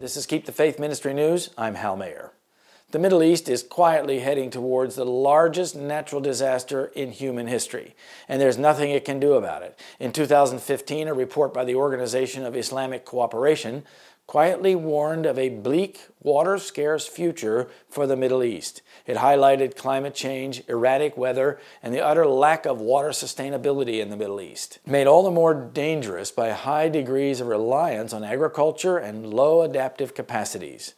This is Keep the Faith Ministry News. I'm Hal Mayer. The Middle East is quietly heading towards the largest natural disaster in human history, and there's nothing it can do about it. In 2015, a report by the Organization of Islamic Cooperation quietly warned of a bleak, water-scarce future for the Middle East. It highlighted climate change, erratic weather, and the utter lack of water sustainability in the Middle East, made all the more dangerous by high degrees of reliance on agriculture and low adaptive capacities.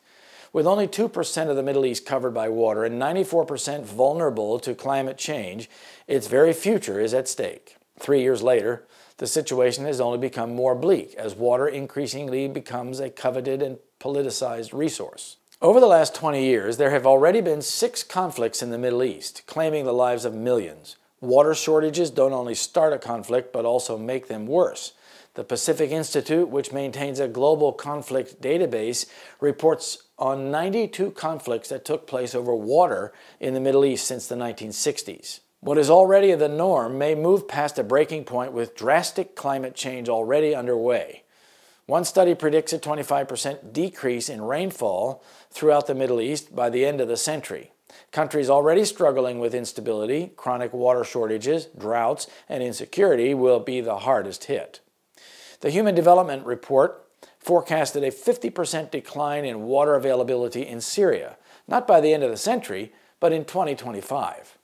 With only 2% of the Middle East covered by water and 94% vulnerable to climate change, its very future is at stake. 3 years later, the situation has only become more bleak as water increasingly becomes a coveted and politicized resource. Over the last 20 years, there have already been 6 conflicts in the Middle East, claiming the lives of millions. Water shortages don't only start a conflict, but also make them worse. The Pacific Institute, which maintains a global conflict database, reports on 92 conflicts that took place over water in the Middle East since the 1960s. What is already the norm may move past a breaking point with drastic climate change already underway. One study predicts a 25% decrease in rainfall throughout the Middle East by the end of the century. Countries already struggling with instability, chronic water shortages, droughts, and insecurity will be the hardest hit. The Human Development Report forecasted a 50% decline in water availability in Syria, not by the end of the century, but in 2025.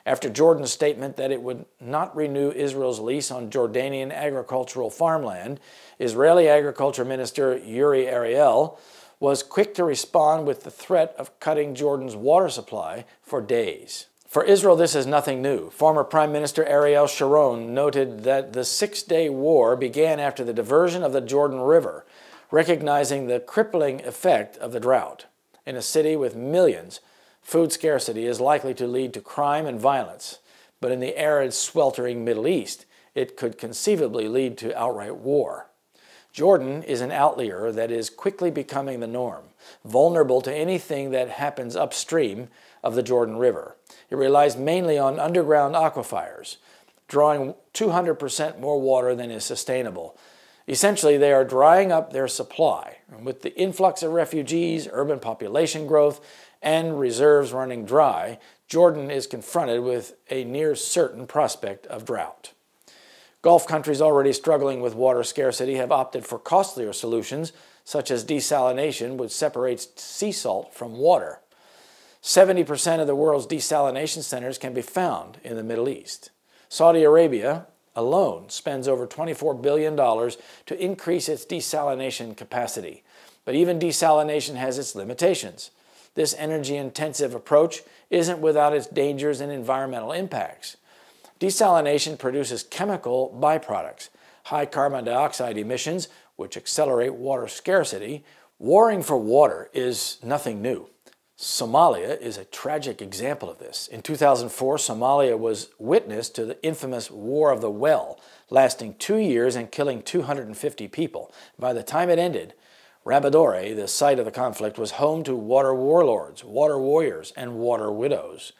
After Jordan's statement that it would not renew Israel's lease on Jordanian agricultural farmland, Israeli Agriculture Minister Uri Ariel was quick to respond with the threat of cutting Jordan's water supply for days. For Israel, this is nothing new. Former Prime Minister Ariel Sharon noted that the 6-day war began after the diversion of the Jordan River, recognizing the crippling effect of the drought. In a city with millions, food scarcity is likely to lead to crime and violence, but in the arid, sweltering Middle East, it could conceivably lead to outright war. Jordan is an outlier that is quickly becoming the norm, vulnerable to anything that happens upstream of the Jordan River. It relies mainly on underground aquifers, drawing 200% more water than is sustainable. Essentially, they are drying up their supply. And with the influx of refugees, urban population growth, and reserves running dry, Jordan is confronted with a near certain prospect of drought. Gulf countries already struggling with water scarcity have opted for costlier solutions, such as desalination, which separates sea salt from water. 70% of the world's desalination centers can be found in the Middle East. Saudi Arabia alone spends over $24 billion to increase its desalination capacity. But even desalination has its limitations. This energy-intensive approach isn't without its dangers and environmental impacts. Desalination produces chemical byproducts, high carbon dioxide emissions, which accelerate water scarcity. Warring for water is nothing new. Somalia is a tragic example of this. In 2004, Somalia was witness to the infamous War of the Well, lasting 2 years and killing 250 people. By the time it ended, Rabadore, the site of the conflict, was home to water warlords, water warriors, and water widows.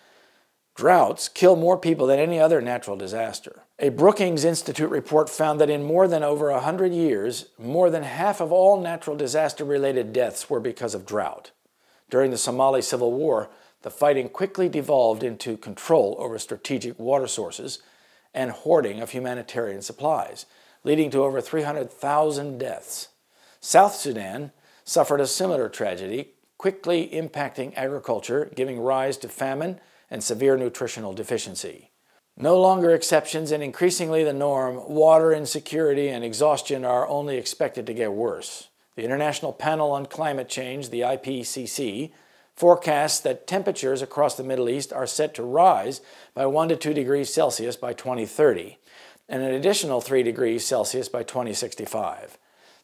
Droughts kill more people than any other natural disaster. A Brookings Institute report found that in more than over 100 years, more than half of all natural disaster-related deaths were because of drought. During the Somali Civil War, the fighting quickly devolved into control over strategic water sources and hoarding of humanitarian supplies, leading to over 300,000 deaths. South Sudan suffered a similar tragedy, quickly impacting agriculture, giving rise to famine and severe nutritional deficiency. No longer exceptions and increasingly the norm, water insecurity and exhaustion are only expected to get worse. The International Panel on Climate Change, the IPCC, forecasts that temperatures across the Middle East are set to rise by 1 to 2 degrees Celsius by 2030 and an additional 3 degrees Celsius by 2065.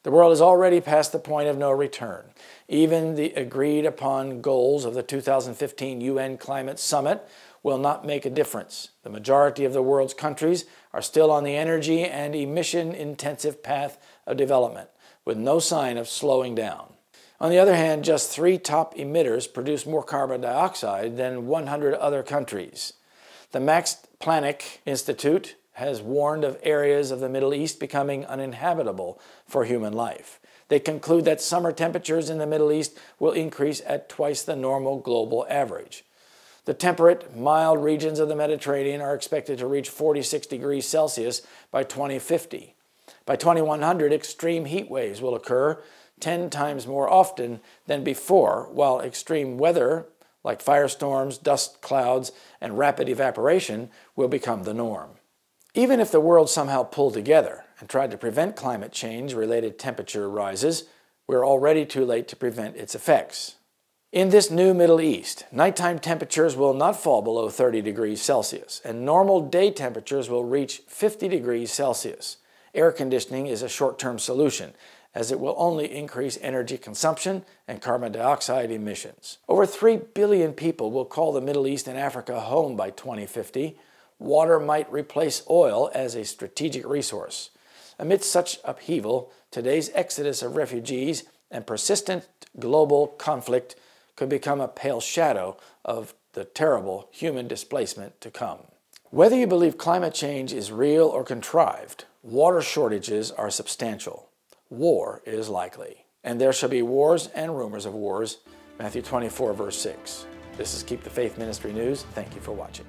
The world is already past the point of no return. Even the agreed-upon goals of the 2015 UN Climate Summit will not make a difference. The majority of the world's countries are still on the energy and emission-intensive path of development, with no sign of slowing down. On the other hand, just 3 top emitters produce more carbon dioxide than 100 other countries. The Max Planck Institute has warned of areas of the Middle East becoming uninhabitable for human life. They conclude that summer temperatures in the Middle East will increase at twice the normal global average. The temperate, mild regions of the Mediterranean are expected to reach 46 degrees Celsius by 2050. By 2100, extreme heat waves will occur 10 times more often than before, while extreme weather, like firestorms, dust clouds, and rapid evaporation, will become the norm. Even if the world somehow pulled together and tried to prevent climate change-related temperature rises, we're already too late to prevent its effects. In this new Middle East, nighttime temperatures will not fall below 30 degrees Celsius, and normal day temperatures will reach 50 degrees Celsius. Air conditioning is a short-term solution, as it will only increase energy consumption and carbon dioxide emissions. Over 3 billion people will call the Middle East and Africa home by 2050. Water might replace oil as a strategic resource. Amidst such upheaval, today's exodus of refugees and persistent global conflict could become a pale shadow of the terrible human displacement to come. Whether you believe climate change is real or contrived, water shortages are substantial. War is likely. And there shall be wars and rumors of wars. Matthew 24, verse 6. This is Keep the Faith Ministry News. Thank you for watching.